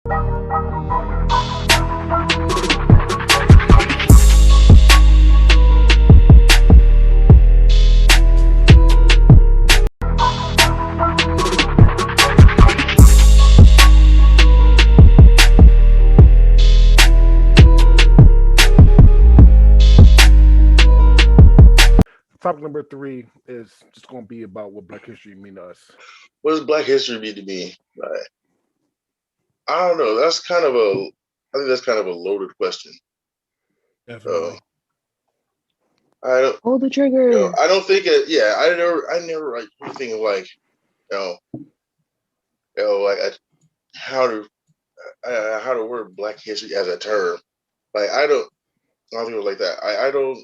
Topic number three is just going to be about what Black History mean to us. What does Black History mean to me? Right. I don't know. I think that's kind of a loaded question. Definitely. I don't. Pull the trigger. I don't think it. Yeah, I never like think of like, like how to word Black History as a term. Like I don't think of it like that. I don't.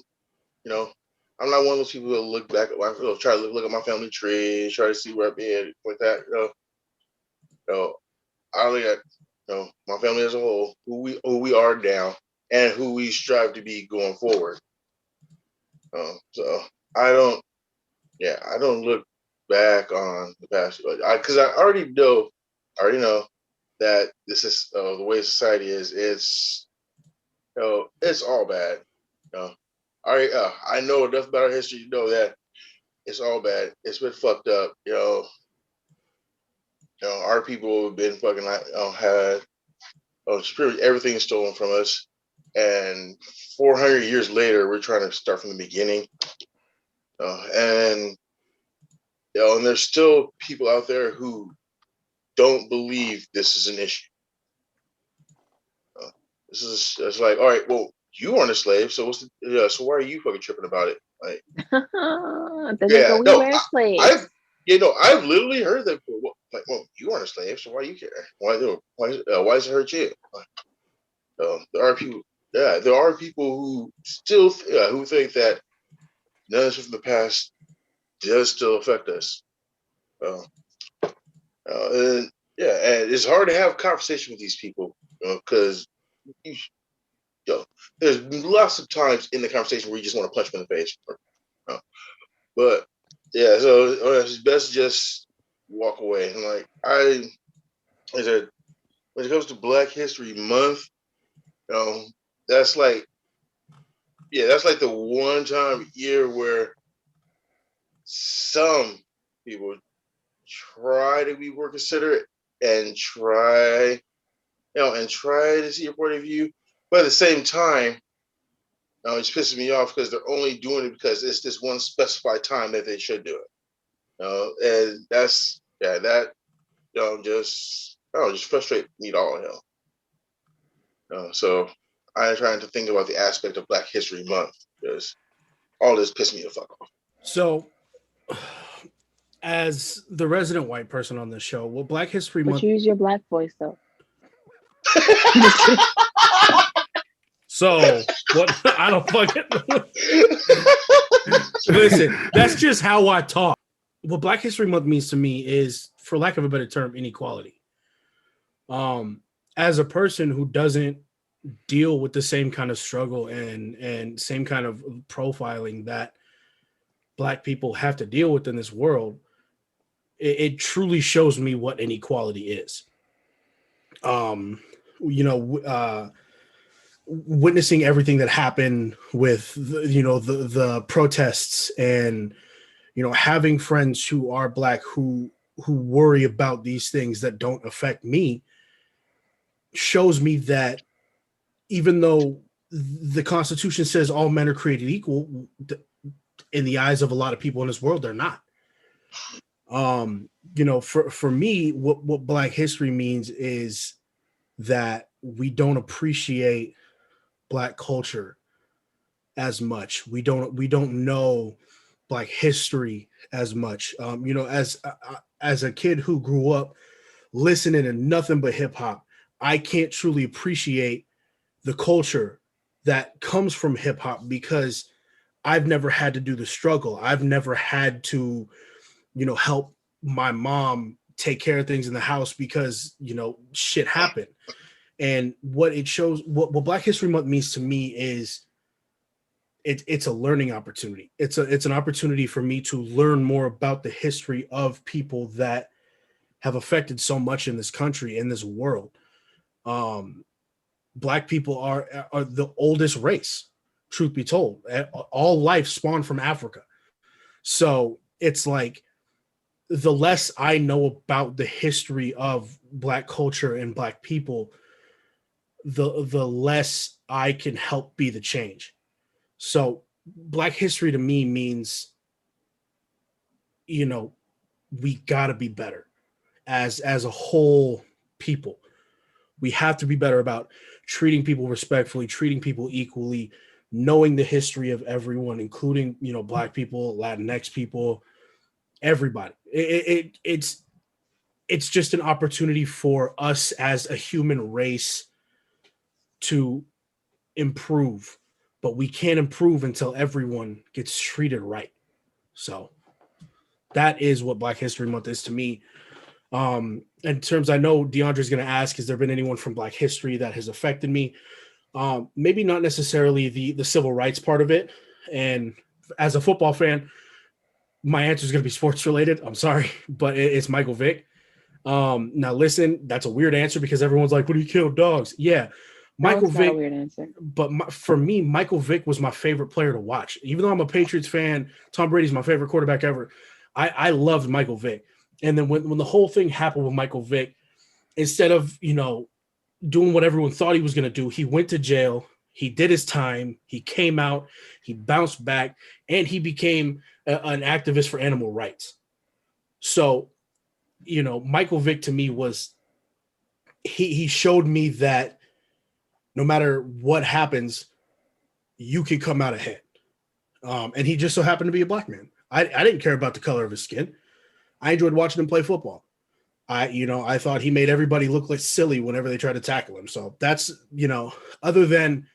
I'm not one of those people who look back at try to look at my family tree, try to see where I've been, like that. I look at my family as a whole, who we are now, and who we strive to be going forward. So I don't look back on the past, because I already know that this is the way society is. It's all bad. I know enough about our history to know that it's all bad. It's been fucked up. Our people have been fucking had everything stolen from us, and 400 years later, we're trying to start from the beginning. And there's still people out there who don't believe this is an issue. It's like, all right, well, you weren't a slave, so so why are you fucking tripping about it? Like, We were slaves. I've literally heard that. Like, well, you weren't a slave, so why do you care? Why does it hurt you? There are people. Yeah, there are people who still who think that none of this from the past does still affect us. And it's hard to have a conversation with these people because there's lots of times in the conversation where you just want to punch them in the face. But yeah, so it's best to just walk away. And like when it comes to Black History Month, that's like the one time a year where some people try to be more considerate and try to see your point of view, but at the same time, it's pissing me off because they're only doing it because it's this one specified time that they should do it. And that's just frustrate me to all hell. So I'm trying to think about the aspect of Black History Month because all this pissed me the fuck off. So, as the resident white person on this show, well, Black History Month. But use your Black voice though. So what? I don't fucking listen. That's just how I talk. What Black History Month means to me is, for lack of a better term, inequality. As a person who doesn't deal with the same kind of struggle and same kind of profiling that Black people have to deal with in this world, it truly shows me what inequality is. Witnessing everything that happened with the protests and having friends who are Black who worry about these things that don't affect me shows me that even though the Constitution says all men are created equal, in the eyes of a lot of people in this world, they're not. For me, what Black history means is that we don't appreciate Black culture as much. We don't know Black history as much. As a kid who grew up listening to nothing but hip hop, I can't truly appreciate the culture that comes from hip hop because I've never had to do the struggle. I've never had to, help my mom take care of things in the house because, shit happened. And what it shows, what Black History Month means to me is it's a learning opportunity. It's an opportunity for me to learn more about the history of people that have affected so much in this country, in this world. Black people are the oldest race, truth be told. All life spawned from Africa. So it's like the less I know about the history of Black culture and Black people, the less I can help be the change. So Black history to me means, we got to be better as a whole people. We have to be better about treating people respectfully, treating people equally, knowing the history of everyone, including, Black people, Latinx people, everybody. It's just an opportunity for us as a human race to improve, but we can't improve until everyone gets treated right. So that is what Black History Month is to me. In terms, I know DeAndre's going to ask, has there been anyone from Black history that has affected me? Maybe not necessarily the civil rights part of it. And as a football fan, my answer is going to be sports related. I'm sorry, but it's Michael Vick. Now listen, that's a weird answer because everyone's like, "What, do you kill dogs?" Yeah, Michael Vick. Vick. Not a weird answer. But for me, Michael Vick was my favorite player to watch. Even though I'm a Patriots fan, Tom Brady's my favorite quarterback ever. I loved Michael Vick. And then when the whole thing happened with Michael Vick, instead of, doing what everyone thought he was going to do, he went to jail. He did his time. He came out. He bounced back, and he became an activist for animal rights. So, Michael Vick to me was he showed me that no matter what happens, you can come out ahead. And he just so happened to be a Black man. I didn't care about the color of his skin. I enjoyed watching him play football. I thought he made everybody look like silly whenever they tried to tackle him. So that's, other than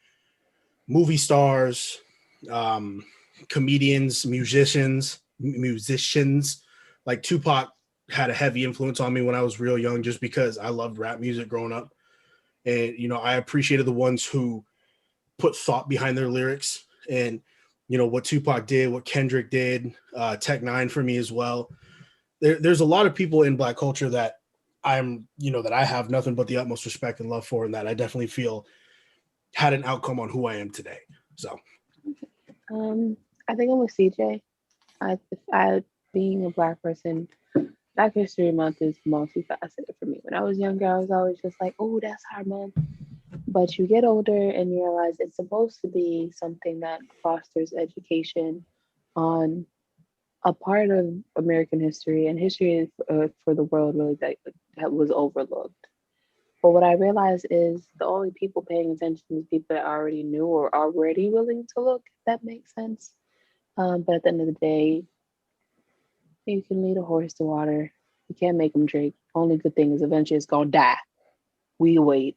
movie stars, comedians, musicians like Tupac had a heavy influence on me when I was real young, just because I loved rap music growing up. And, I appreciated the ones who put thought behind their lyrics, and, what Tupac did, what Kendrick did, Tech Nine for me as well. There's a lot of people in Black culture that that I have nothing but the utmost respect and love for, and that I definitely feel had an outcome on who I am today. So, I think I'm with CJ. I being a Black person, Black History Month is multifaceted for me. When I was younger, I was always just like, "Oh, that's our month." But you get older and you realize it's supposed to be something that fosters education on a part of American history and history for the world, really, that was overlooked. But what I realized is the only people paying attention is people that already knew or already willing to look, if that makes sense. But at the end of the day, you can lead a horse to water. You can't make them drink. Only good thing is eventually it's going to die. We wait.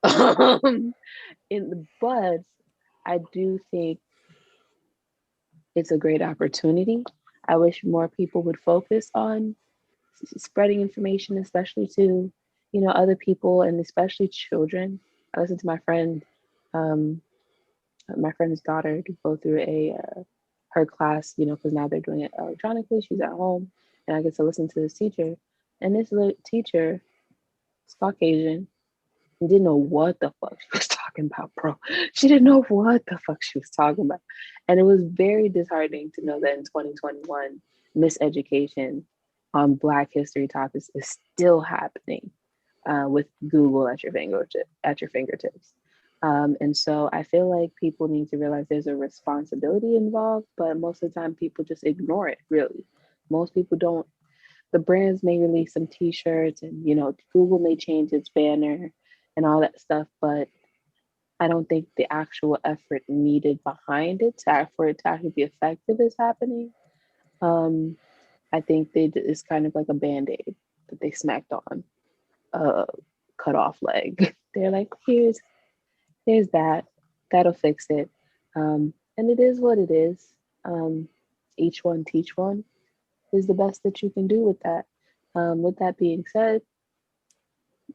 But I do think it's a great opportunity. I wish more people would focus on spreading information, especially to, other people and especially children. I listened to my friend's daughter to go through her class, because now they're doing it electronically. She's at home, and I get to listen to this teacher. And this teacher is Caucasian and didn't know what the fuck she was talking about, bro. She didn't know what the fuck she was talking about. And it was very disheartening to know that in 2021, miseducation on Black history topics is still happening with Google at your fingertips. And so I feel like people need to realize there's a responsibility involved, but most of the time people just ignore it, really. Most people don't. The brands may release some t-shirts and, Google may change its banner and all that stuff, but I don't think the actual effort needed behind it for it to actually be effective is happening. I think it's kind of like a band-aid that they smacked on a cut off leg. They're like, here's that. That'll fix it. And it is what it is. Each one teach one is the best that you can do with that. With that being said,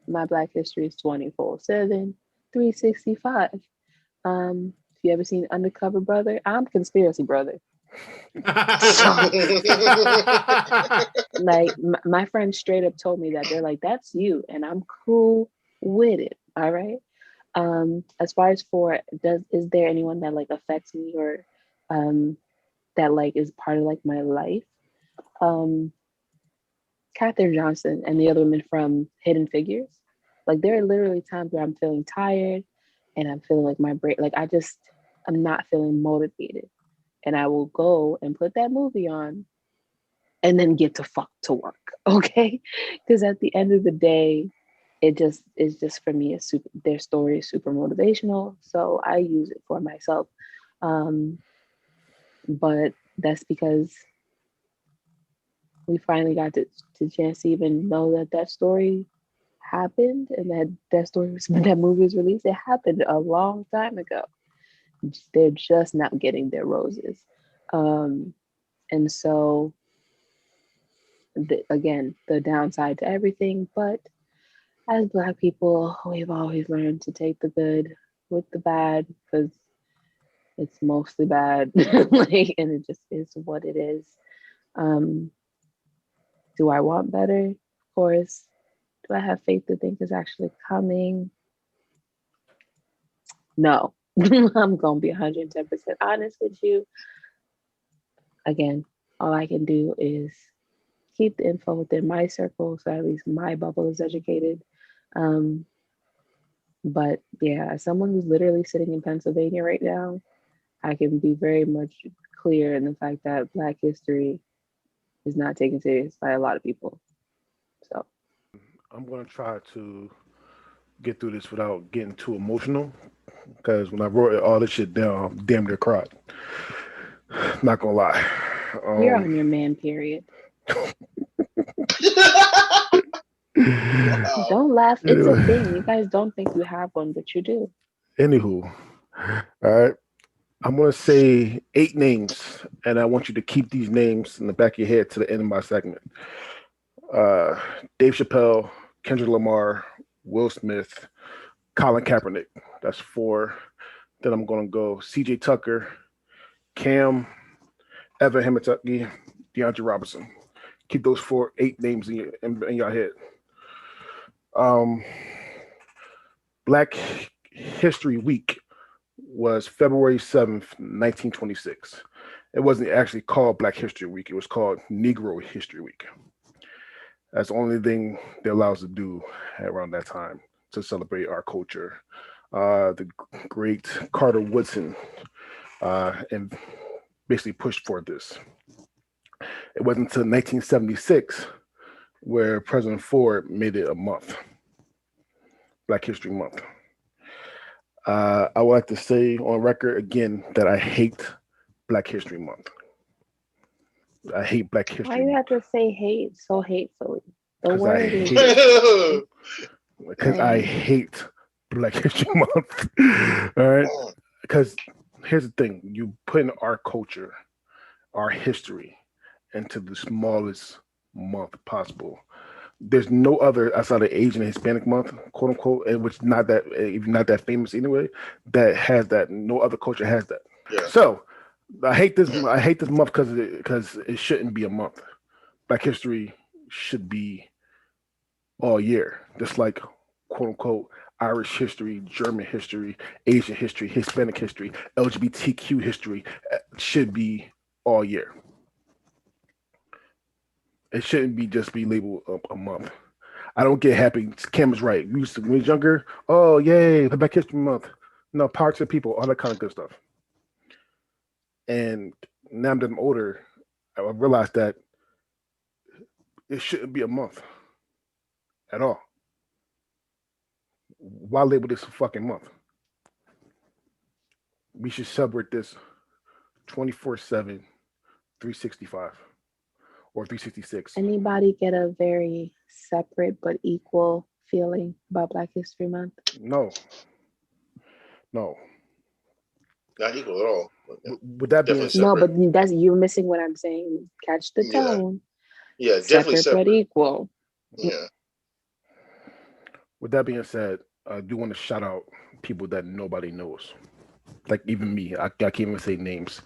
my Black history is 24/7, 365. If you ever seen Undercover Brother, I'm Conspiracy Brother. Like my friend straight up told me that. They're like, that's you, and I'm cool with it. All right. As far as for is there anyone that like affects me or um that like is part of like my life? Um, Katherine Johnson and the other women from Hidden Figures. Like there are literally times where I'm feeling tired and I'm feeling like my brain, like I'm not feeling motivated. And I will go and put that movie on and then get to fuck to work. Okay. Because at the end of the day, it just is just for me, their story is super motivational. So I use it for myself. Um, but that's because we finally got to chance to even know that that story happened and that story was when that movie was released. It happened a long time ago. They're just not getting their roses. And so again, the downside to everything, but as Black people, we've always learned to take the good with the bad because it's mostly bad, like, and it just is what it is. Um, do I want better? Of course. Do I have faith that things is actually coming? No. I'm gonna be 110% honest with you. Again, all I can do is keep the info within my circle, so at least my bubble is educated. Um, but yeah, as someone who's literally sitting in Pennsylvania right now, I can be very much clear in the fact that Black history is not taken serious by a lot of people. So I'm gonna try to get through this without getting too emotional because when I wrote all this shit down, I damn near cried. Not gonna lie. you're on your man period. Wow. Don't laugh. It's a Anyway, thing. You guys don't think you have one, but you do. anywho, all right. I'm gonna say 8 names, and I want you to keep these names in the back of your head to the end of my segment. Uh, Dave Chappelle, Kendrick Lamar, Will Smith, Colin Kaepernick. That's 4. Then I'm gonna go C.J. Tucker, Cam, Evan Hematucky, DeAndre Robinson. Keep those 8 names in your head. Um, Black History Week was February 7th, 1926. It wasn't actually called Black History Week. It was called Negro History Week. That's the only thing they allow us to do around that time to celebrate our culture. The great Carter Woodson and basically pushed for this. It wasn't until 1976 where President Ford made it a month, Black History Month. I would like to say on record again that I hate Black History Month. I hate Black Why History you Month have to say hate so hatefully? The because I word is hate because I dang. hate Black History Month. All right, because here's the thing: you put in our culture, our history, into the smallest month possible. There's no other outside of Asian and Hispanic month, quote unquote, and which not that even not that famous anyway, that has that. No other culture has that. Yeah. So I hate this. I hate this month because it shouldn't be a month. Black history should be all year, just like quote unquote Irish history, German history, Asian history, Hispanic history, LGBTQ history should be all year. It shouldn't be just be labeled a month. I don't get happy. Cam is right. We used to, when we was younger, oh yay, Black History Month. No, power to the people, all that kind of good stuff. And now that I'm older, I realized that it shouldn't be a month at all. Why label this a fucking month? We should celebrate this 24/7, 365, or 366. Anybody get a very separate but equal feeling about Black History Month? No, no. Not equal at all. With that being Definitely said, No, separate. but that's you're missing what I'm saying. Catch the Yeah. tone. Yeah, definitely Separate but separate. equal. Yeah. with that being said, I do want to shout out people that nobody knows. Like even me, I can't even say names.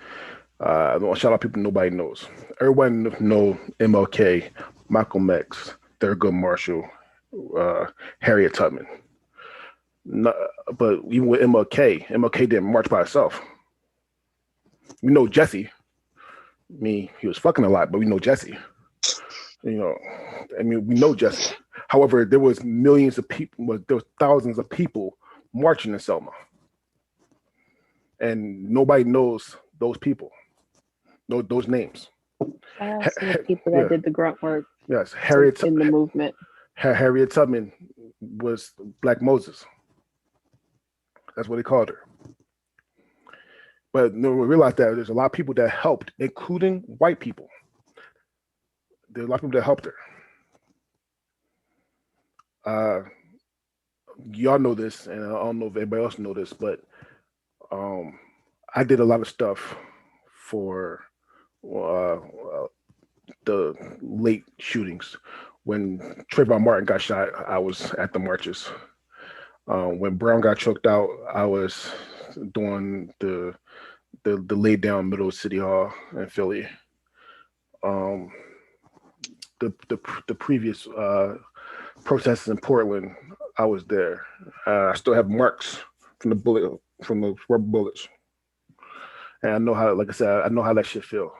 I want to shout out people nobody knows. Everyone know MLK, Malcolm X, Thurgood Marshall, Harriet Tubman. No, but even with MLK didn't march by himself. We know Jesse. I mean, he was fucking a lot, but we know Jesse. You know, I mean, we know Jesse. However, there was millions of people, there was thousands of people marching in Selma, and nobody knows those people, those names. Shout out to the people that Yeah, did the grunt work yes. in the movement. Harriet Tubman was Black Moses. That's what they called her. But no one realized that there's a lot of people that helped, including white people. There's a lot of people that helped her. Uh, y'all know this, and I don't know if anybody else know this, but um, I did a lot of stuff for uh, the late shootings. When Trayvon Martin got shot, I was at the marches. When Brown got choked out, I was doing the lay down middle of City Hall in Philly. Um, the previous protests in Portland, I was there. I still have marks from the rubber bullets, and I know how, like I said, I know how that shit feel.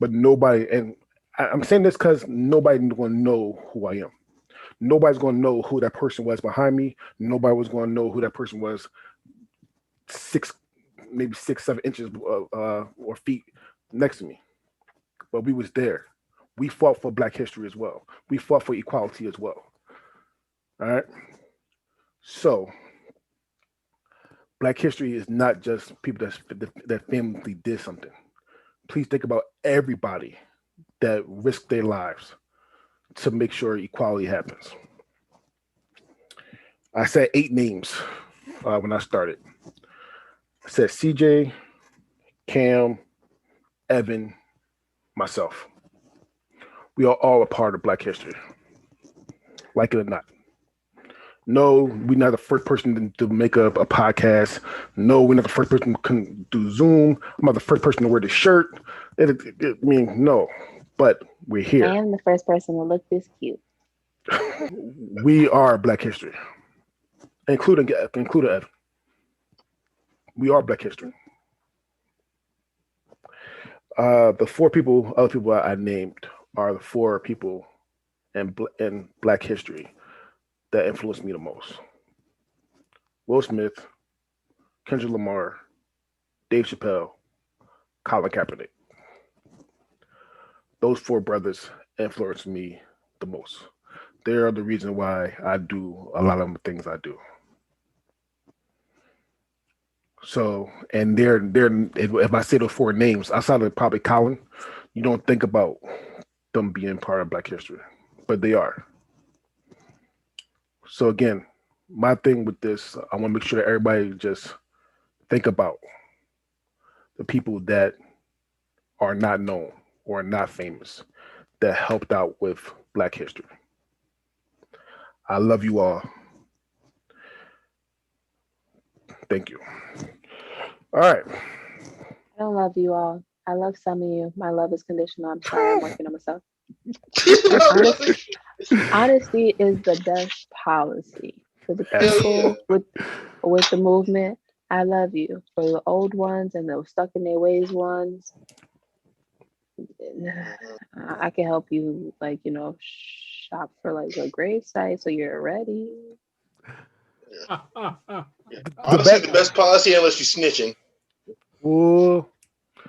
But nobody, and I'm saying this because nobody's gonna know who I am. Nobody's gonna know who that person was behind me. Nobody was gonna know who that person was six, maybe 6, 7 inches or feet next to me. But we was there. We fought for Black history as well. We fought for equality as well. All right. So Black history is not just people that family did something. Please think about everybody that risked their lives to make sure equality happens. I said 8 names when I started. I said CJ, Cam, Evan, myself. We are all a part of Black history, like it or not. No, we're not the first person to make up a podcast. No, we're not the first person to do Zoom. I'm not the first person to wear the shirt. I mean, no, but we're I here. am the first person to look this cute. We are Black history, including Evan. We are Black history. The other people I named are the 4 people in Black history that influenced me the most: Will Smith, Kendrick Lamar, Dave Chappelle, Colin Kaepernick. Those 4 brothers influenced me the most. They are the reason why I do a lot of the things I do. So, and they're if I say those 4 names outside of probably Colin, you don't think about them being part of Black history, but they are. So again, my thing with this, I want to make sure that everybody just think about the people that are not known or not famous that helped out with Black history. I love you all. Thank you. All right. I don't love you all. I love some of you. My love is conditional. I'm sorry. I'm working on myself. Honesty is the best policy for the Hell yeah. people with the movement. I love you. For the old ones and the stuck in their ways ones, I can help you, like, shop for like a grave site so you're ready. Honestly, the best policy unless you're snitching. Oh,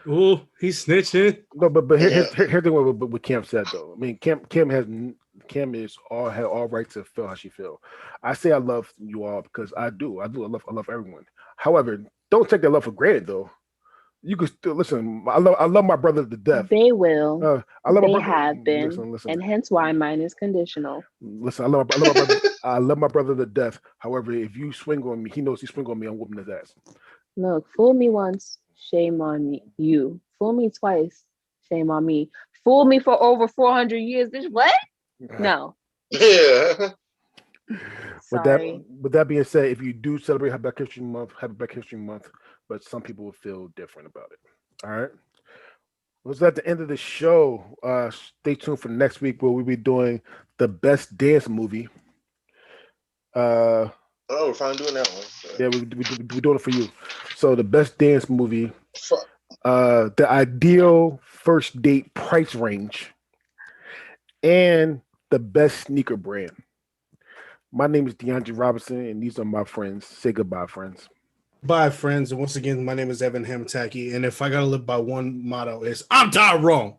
Oh, he's snitching. no, but Yeah. here's the one what Cam said though. I mean, Cam is all had all right to feel how she feel. I say I love you all because I do. I love everyone. However, don't take that love for granted though. You can still listen. I love my brother to death. They will. I love my They brother. have been, Listen, and hence why mine is conditional. listen. I love my brother. I love my brother to death. However, if you swing on me, he knows he swing on me. I'm whooping his ass. Look, fool me once, shame on you. Fool me twice, shame on me. Fool me for over 400 years. Bitch, what? No, Yeah. sorry. With that being said, if you do celebrate Black History Month, have a Black History Month, but some people will feel different about it. All right. Was at the end of the show. Stay tuned for next week where we'll be doing the best dance movie. Oh, we're finally doing that one. Yeah, we're doing it for you. So the best dance movie, Fuck. the ideal first date price range, and the best sneaker brand. My name is DeAndre Robinson, and these are my friends. Say goodbye, friends. Bye, friends. And once again, my name is Evan Hamtaki. And if I gotta live by one motto, is I'm tired wrong.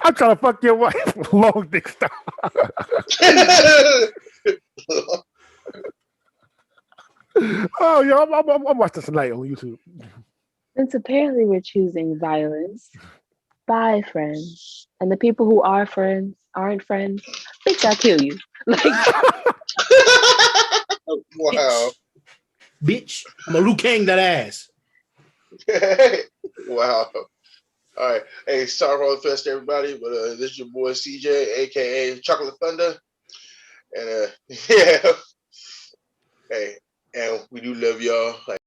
I'm trying to fuck your wife. Long dick style. Oh, yo, I'm watching this tonight on YouTube. Since apparently we're choosing violence, bye, friends. And the people who are friends aren't friends, bitch, I'll kill you. Like, Wow. Bitch, I'm a Liu Kang that ass. Wow. All right. Hey, sorry for all the fest, everybody, but this is your boy CJ, aka Chocolate Thunder. And yeah. Hey, and we do love y'all. Like